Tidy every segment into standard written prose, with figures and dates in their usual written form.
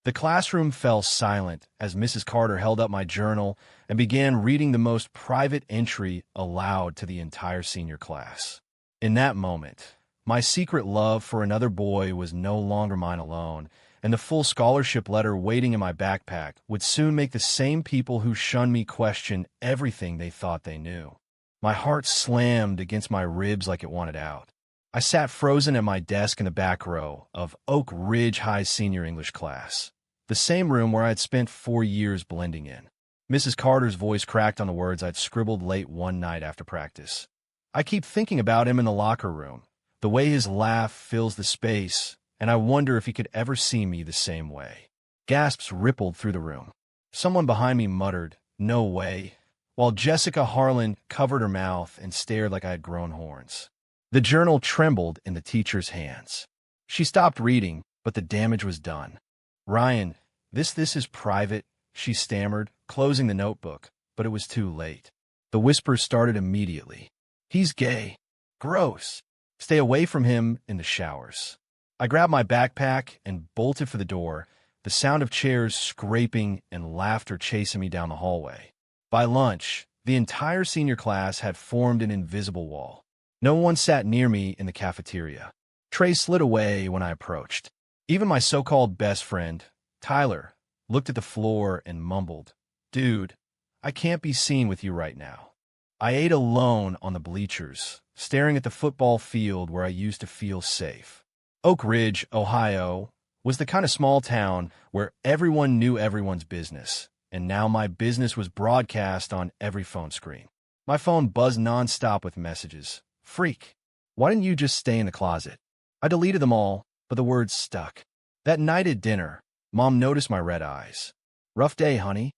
The classroom fell silent as Mrs. Carter held up my journal and began reading the most private entry aloud to the entire senior class. In that moment, my secret love for another boy was no longer mine alone, and the full scholarship letter waiting in my backpack would soon make the same people who shunned me question everything they thought they knew. My heart slammed against my ribs like it wanted out. I sat frozen at my desk in the back row of Oak Ridge High's senior English class, the same room where I had spent 4 years blending in. Mrs. Carter's voice cracked on the words I'd scribbled late one night after practice. I keep thinking about him in the locker room, the way his laugh fills the space, and I wonder if he could ever see me the same way. Gasps rippled through the room. Someone behind me muttered, "No way," while Jessica Harlan covered her mouth and stared like I had grown horns. The journal trembled in the teacher's hands. She stopped reading, but the damage was done. "Ryan, this is private," she stammered, closing the notebook, but it was too late. The whispers started immediately. "He's gay. Gross. Stay away from him in the showers." I grabbed my backpack and bolted for the door, the sound of chairs scraping and laughter chasing me down the hallway. By lunch, the entire senior class had formed an invisible wall. No one sat near me in the cafeteria. Trays slid away when I approached. Even my so-called best friend, Tyler, looked at the floor and mumbled, "Dude, I can't be seen with you right now." I ate alone on the bleachers, staring at the football field where I used to feel safe. Oak Ridge, Ohio, was the kind of small town where everyone knew everyone's business, and now my business was broadcast on every phone screen. My phone buzzed nonstop with messages. "Freak, why didn't you just stay in the closet?" I deleted them all, but the words stuck. That night at dinner, Mom noticed my red eyes. "Rough day, honey."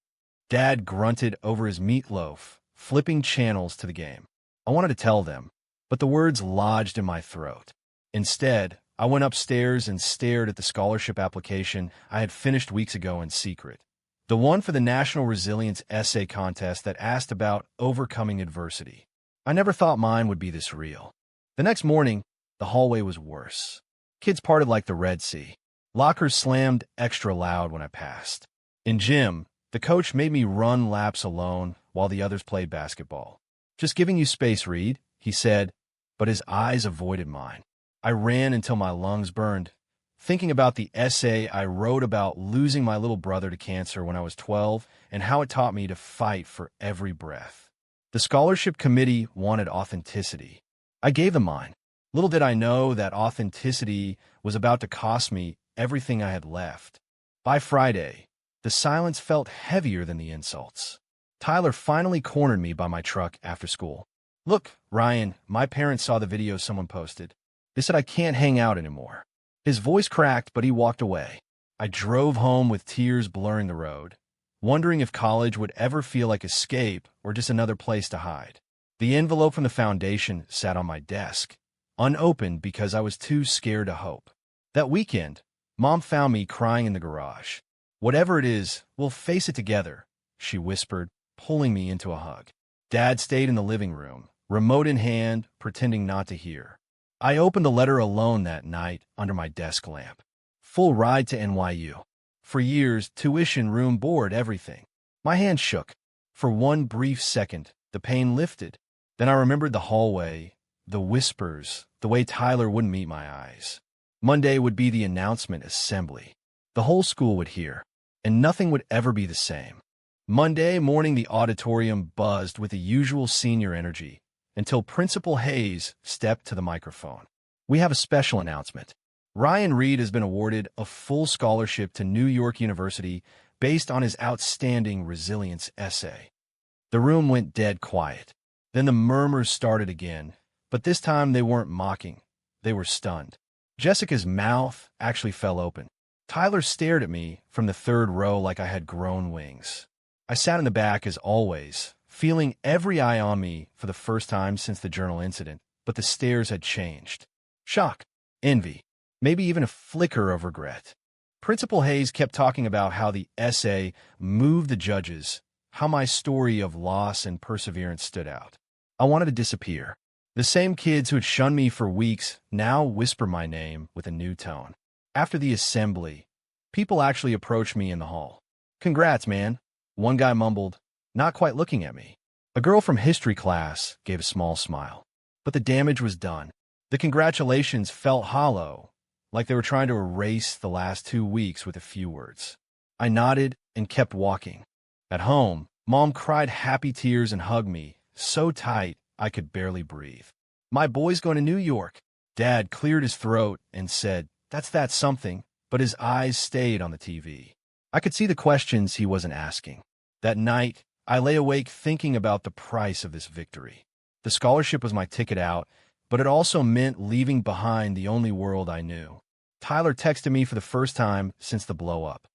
Dad grunted over his meatloaf, flipping channels to the game. I wanted to tell them, but the words lodged in my throat. Instead, I went upstairs and stared at the scholarship application I had finished weeks ago in secret. The one for the National Resilience Essay Contest that asked about overcoming adversity. I never thought mine would be this real. The next morning, the hallway was worse. Kids parted like the Red Sea. Lockers slammed extra loud when I passed. In gym, the coach made me run laps alone while the others played basketball. "Just giving you space, Reed," he said, but his eyes avoided mine. I ran until my lungs burned, thinking about the essay I wrote about losing my little brother to cancer when I was 12 and how it taught me to fight for every breath. The scholarship committee wanted authenticity. I gave them mine. Little did I know that authenticity was about to cost me everything I had left. By Friday, the silence felt heavier than the insults. Tyler finally cornered me by my truck after school. "Look, Ryan, my parents saw the video someone posted. They said I can't hang out anymore." His voice cracked, but he walked away. I drove home with tears blurring the road, wondering if college would ever feel like escape or just another place to hide. The envelope from the foundation sat on my desk, unopened because I was too scared to hope. That weekend, Mom found me crying in the garage. "Whatever it is, we'll face it together," she whispered, pulling me into a hug. Dad stayed in the living room, remote in hand, pretending not to hear. I opened the letter alone that night under my desk lamp. Full ride to NYU. For years, tuition, room, board, everything. My hand shook. For one brief second, the pain lifted. Then I remembered the hallway, the whispers, the way Tyler wouldn't meet my eyes. Monday would be the announcement assembly. The whole school would hear, and nothing would ever be the same. Monday morning, the auditorium buzzed with the usual senior energy until Principal Hayes stepped to the microphone. "We have a special announcement. Ryan Reed has been awarded a full scholarship to New York University based on his outstanding resilience essay." The room went dead quiet. Then the murmurs started again, but this time they weren't mocking. They were stunned. Jessica's mouth actually fell open. Tyler stared at me from the third row like I had grown wings. I sat in the back as always, feeling every eye on me for the first time since the journal incident, but the stares had changed. Shock, envy, maybe even a flicker of regret. Principal Hayes kept talking about how the essay moved the judges, how my story of loss and perseverance stood out. I wanted to disappear. The same kids who had shunned me for weeks now whisper my name with a new tone. After the assembly, People actually approached me in the hall. "Congrats, man," one guy mumbled, not quite looking at me. A girl from history class gave a small smile. But the damage was done. The congratulations felt hollow, like they were trying to erase the last 2 weeks with a few words. I nodded and kept walking. At home, Mom cried happy tears and hugged me, so tight I could barely breathe. "My boy's going to New York." Dad cleared his throat and said, That's something," but his eyes stayed on the TV. I could see the questions he wasn't asking. That night, I lay awake thinking about the price of this victory. The scholarship was my ticket out, but it also meant leaving behind the only world I knew. Tyler texted me for the first time since the blow-up.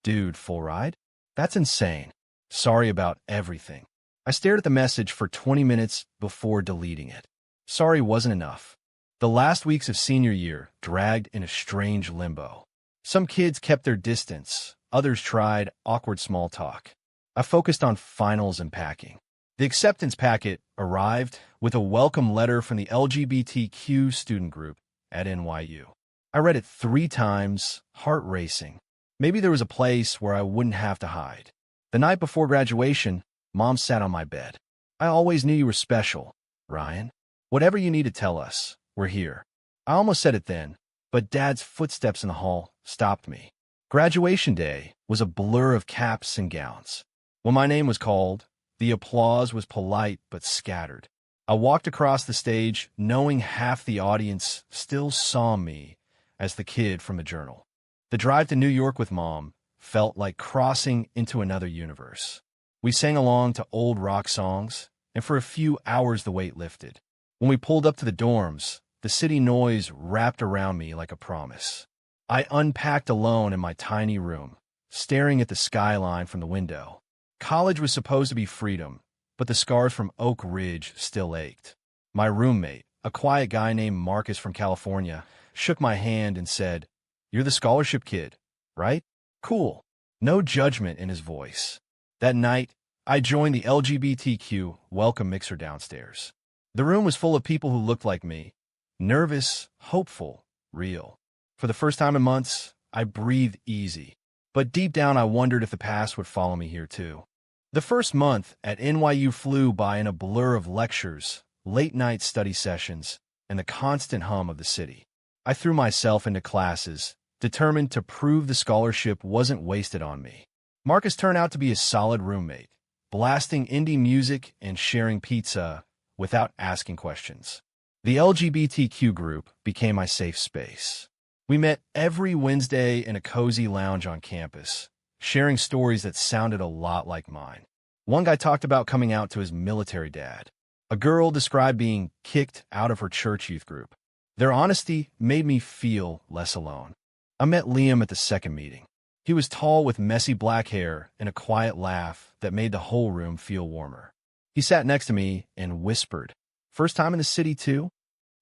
"Dude, full ride? That's insane. Sorry about everything." I stared at the message for 20 minutes before deleting it. Sorry wasn't enough. The last weeks of senior year dragged in a strange limbo. Some kids kept their distance, others tried awkward small talk. I focused on finals and packing. The acceptance packet arrived with a welcome letter from the LGBTQ student group at NYU. I read it 3 times, heart racing. Maybe there was a place where I wouldn't have to hide. The night before graduation, Mom sat on my bed. "I always knew you were special, Ryan. Whatever you need to tell us, we're here." I almost said it then, but Dad's footsteps in the hall stopped me. Graduation day was a blur of caps and gowns. When my name was called, the applause was polite but scattered. I walked across the stage knowing half the audience still saw me as the kid from the journal. The drive to New York with Mom felt like crossing into another universe. We sang along to old rock songs, and for a few hours the weight lifted. When we pulled up to the dorms, the city noise wrapped around me like a promise. I unpacked alone in my tiny room, staring at the skyline from the window. College was supposed to be freedom, but the scars from Oak Ridge still ached. My roommate, a quiet guy named Marcus from California, shook my hand and said, "You're the scholarship kid, right? Cool." No judgment in his voice. That night, I joined the LGBTQ welcome mixer downstairs. The room was full of people who looked like me, nervous, hopeful, real. For the first time in months, I breathed easy. But deep down, I wondered if the past would follow me here too. The first month at NYU flew by in a blur of lectures, late-night study sessions, and the constant hum of the city. I threw myself into classes, determined to prove the scholarship wasn't wasted on me. Marcus turned out to be a solid roommate, blasting indie music and sharing pizza without asking questions. The LGBTQ group became my safe space. We met every Wednesday in a cozy lounge on campus, sharing stories that sounded a lot like mine. One guy talked about coming out to his military dad. A girl described being kicked out of her church youth group. Their honesty made me feel less alone. I met Liam at the second meeting. He was tall with messy black hair and a quiet laugh that made the whole room feel warmer. He sat next to me and whispered, "First time in the city too?"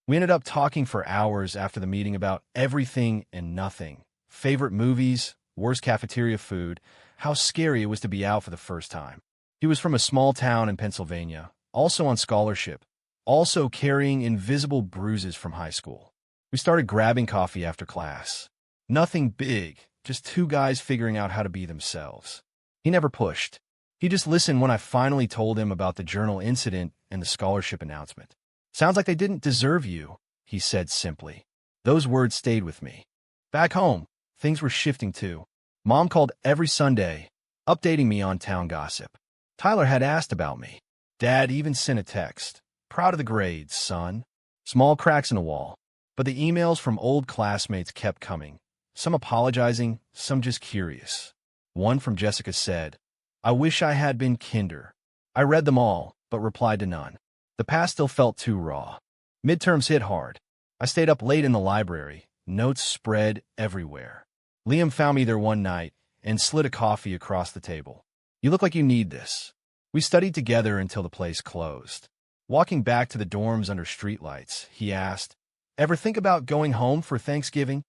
We ended up talking for hours after the meeting about everything and nothing. Favorite movies, worst cafeteria food, how scary it was to be out for the first time. He was from a small town in Pennsylvania, also on scholarship, also carrying invisible bruises from high school. We started grabbing coffee after class. Nothing big, just 2 guys figuring out how to be themselves. He never pushed. He just listened when I finally told him about the journal incident and the scholarship announcement. "Sounds like they didn't deserve you," he said simply. Those words stayed with me. Back home, things were shifting too. Mom called every Sunday, updating me on town gossip. Tyler had asked about me. Dad even sent a text. "Proud of the grades, son." Small cracks in the wall. But the emails from old classmates kept coming. Some apologizing, some just curious. One from Jessica said, "I wish I had been kinder." I read them all, but replied to none. The past still felt too raw. Midterms hit hard. I stayed up late in the library, notes spread everywhere. Liam found me there one night and slid a coffee across the table. "You look like you need this." We studied together until the place closed. Walking back to the dorms under streetlights, he asked, "Ever think about going home for Thanksgiving?"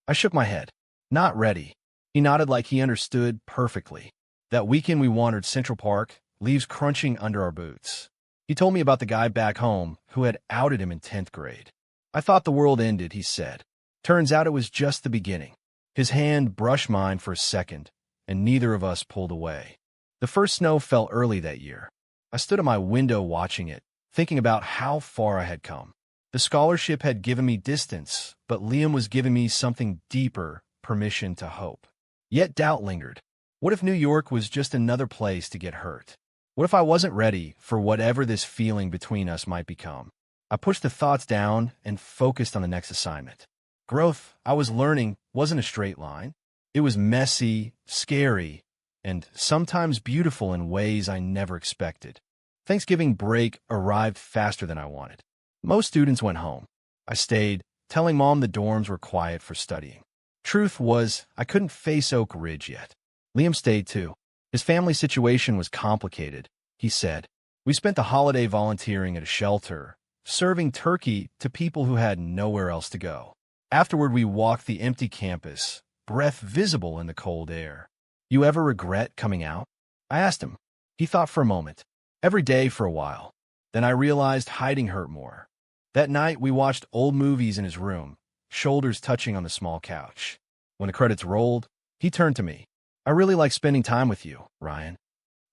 I shook my head. "Not ready." He nodded like he understood perfectly. That weekend we wandered Central Park, leaves crunching under our boots. He told me about the guy back home who had outed him in 10th grade. "I thought the world ended," he said. "Turns out it was just the beginning." His hand brushed mine for a second, and neither of us pulled away. The first snow fell early that year. I stood at my window watching it, thinking about how far I had come. The scholarship had given me distance, but Liam was giving me something deeper, permission to hope. Yet doubt lingered. What if New York was just another place to get hurt? What if I wasn't ready for whatever this feeling between us might become? I pushed the thoughts down and focused on the next assignment. Growth, I was learning, wasn't a straight line. It was messy, scary, and sometimes beautiful in ways I never expected. Thanksgiving break arrived faster than I wanted. Most students went home. I stayed, telling Mom the dorms were quiet for studying. Truth was, I couldn't face Oak Ridge yet. Liam stayed too. His family situation was complicated, he said. We spent the holiday volunteering at a shelter, serving turkey to people who had nowhere else to go. Afterward, we walked the empty campus, breath visible in the cold air. You ever regret coming out? I asked him. He thought for a moment. Every day for a while. Then I realized hiding hurt more. That night, we watched old movies in his room, shoulders touching on the small couch. When the credits rolled, he turned to me. I really like spending time with you, Ryan.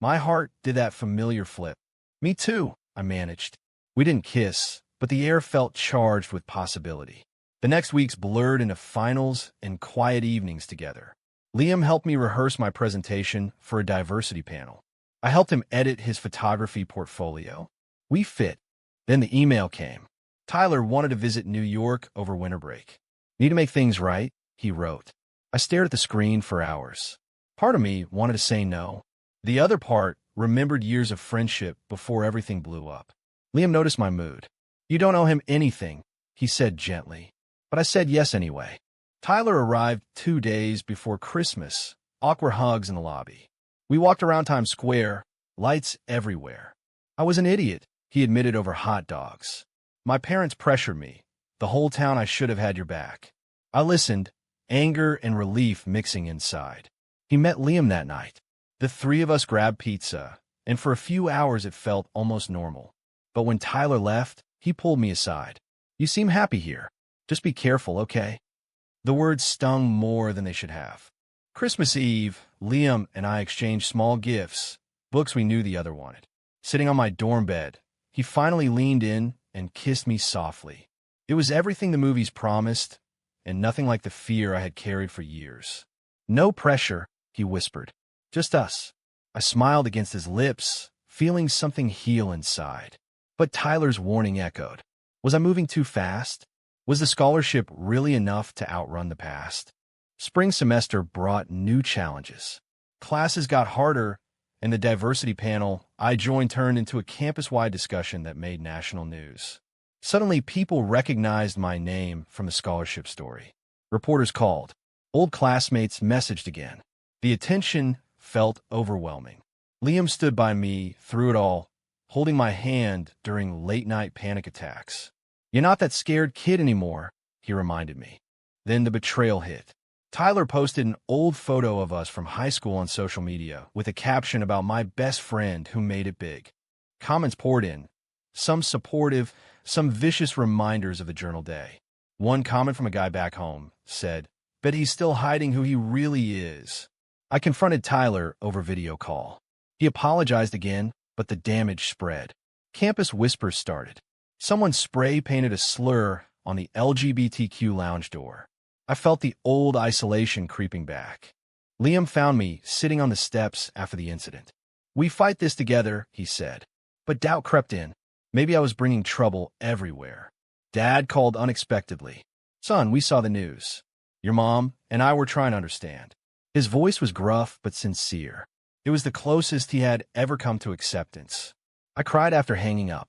My heart did that familiar flip. Me too, I managed. We didn't kiss, but the air felt charged with possibility. The next weeks blurred into finals and quiet evenings together. Liam helped me rehearse my presentation for a diversity panel. I helped him edit his photography portfolio. We fit. Then the email came. Tyler wanted to visit New York over winter break. Need to make things right, he wrote. I stared at the screen for hours. Part of me wanted to say no. The other part remembered years of friendship before everything blew up. Liam noticed my mood. You don't owe him anything, he said gently. But I said yes anyway. Tyler arrived 2 days before Christmas, awkward hugs in the lobby. We walked around Times Square, lights everywhere. I was an idiot, he admitted over hot dogs. My parents pressured me. The whole town I should have had your back. I listened, anger and relief mixing inside. He met Liam that night. The three of us grabbed pizza, and for a few hours it felt almost normal. But when Tyler left, he pulled me aside. You seem happy here. Just be careful, okay? The words stung more than they should have. Christmas Eve, Liam and I exchanged small gifts, books we knew the other wanted. Sitting on my dorm bed, he finally leaned in and kissed me softly. It was everything the movies promised, and nothing like the fear I had carried for years. No pressure, he whispered. Just us. I smiled against his lips, feeling something heal inside. But Tyler's warning echoed. Was I moving too fast? Was the scholarship really enough to outrun the past? Spring semester brought new challenges. Classes got harder, and the diversity panel I joined turned into a campus-wide discussion that made national news. Suddenly, people recognized my name from the scholarship story. Reporters called. Old classmates messaged again. The attention felt overwhelming. Liam stood by me through it all, holding my hand during late-night panic attacks. You're not that scared kid anymore, he reminded me. Then the betrayal hit. Tyler posted an old photo of us from high school on social media with a caption about my best friend who made it big. Comments poured in, some supportive, some vicious reminders of the journal day. One comment from a guy back home said, "Bet he's still hiding who he really is." I confronted Tyler over video call. He apologized again, but the damage spread. Campus whispers started. Someone spray-painted a slur on the LGBTQ lounge door. I felt the old isolation creeping back. Liam found me sitting on the steps after the incident. We fight this together, he said. But doubt crept in. Maybe I was bringing trouble everywhere. Dad called unexpectedly. Son, we saw the news. Your mom and I were trying to understand. His voice was gruff but sincere. It was the closest he had ever come to acceptance. I cried after hanging up.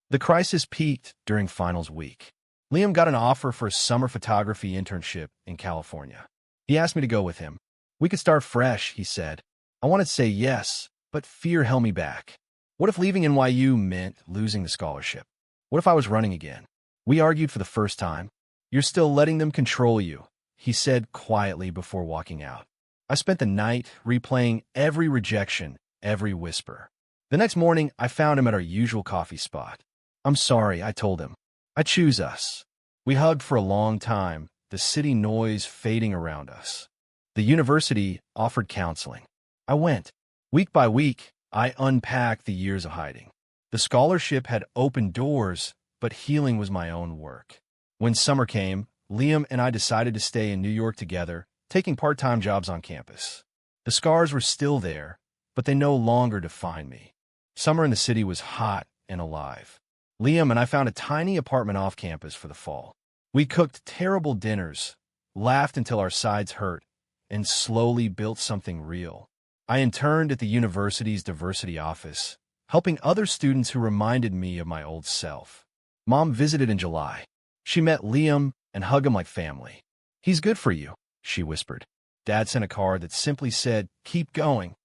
The crisis peaked during finals week. Liam got an offer for a summer photography internship in California. He asked me to go with him. We could start fresh, he said. I wanted to say yes, but fear held me back. What if leaving NYU meant losing the scholarship? What if I was running again? We argued for the first time. You're still letting them control you, he said quietly before walking out. I spent the night replaying every rejection, every whisper. The next morning, I found him at our usual coffee spot. I'm sorry, I told him. I choose us. We hugged for a long time, the city noise fading around us. The university offered counseling. I went. Week by week, I unpacked the years of hiding. The scholarship had opened doors, but healing was my own work. When summer came, Liam and I decided to stay in New York together, taking part-time jobs on campus. The scars were still there, but they no longer defined me. Summer in the city was hot and alive. Liam and I found a tiny apartment off campus for the fall. We cooked terrible dinners, laughed until our sides hurt, and slowly built something real. I interned at the university's diversity office, helping other students who reminded me of my old self. Mom visited in July. She met Liam and hugged him like family. "He's good for you," she whispered. Dad sent a card that simply said, "Keep going."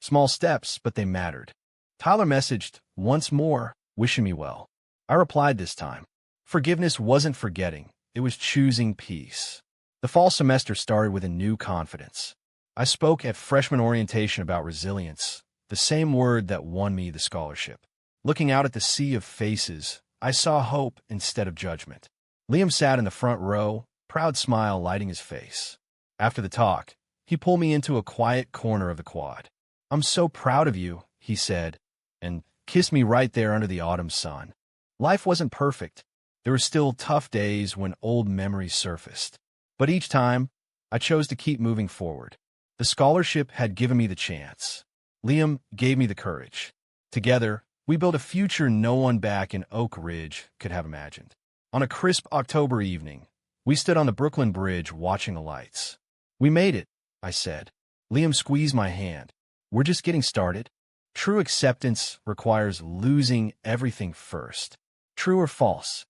Small steps, but they mattered. Tyler messaged, once more, wishing me well. I replied this time. Forgiveness wasn't forgetting, it was choosing peace. The fall semester started with a new confidence. I spoke at freshman orientation about resilience, the same word that won me the scholarship. Looking out at the sea of faces, I saw hope instead of judgment. Liam sat in the front row, proud smile lighting his face. After the talk, he pulled me into a quiet corner of the quad. "I'm so proud of you," he said, and kissed me right there under the autumn sun. Life wasn't perfect. There were still tough days when old memories surfaced. But each time, I chose to keep moving forward. The scholarship had given me the chance. Liam gave me the courage. Together, we built a future no one back in Oak Ridge could have imagined. On a crisp October evening, we stood on the Brooklyn Bridge watching the lights. "We made it," I said. Liam squeezed my hand. "We're just getting started." True acceptance requires losing everything first. True or false?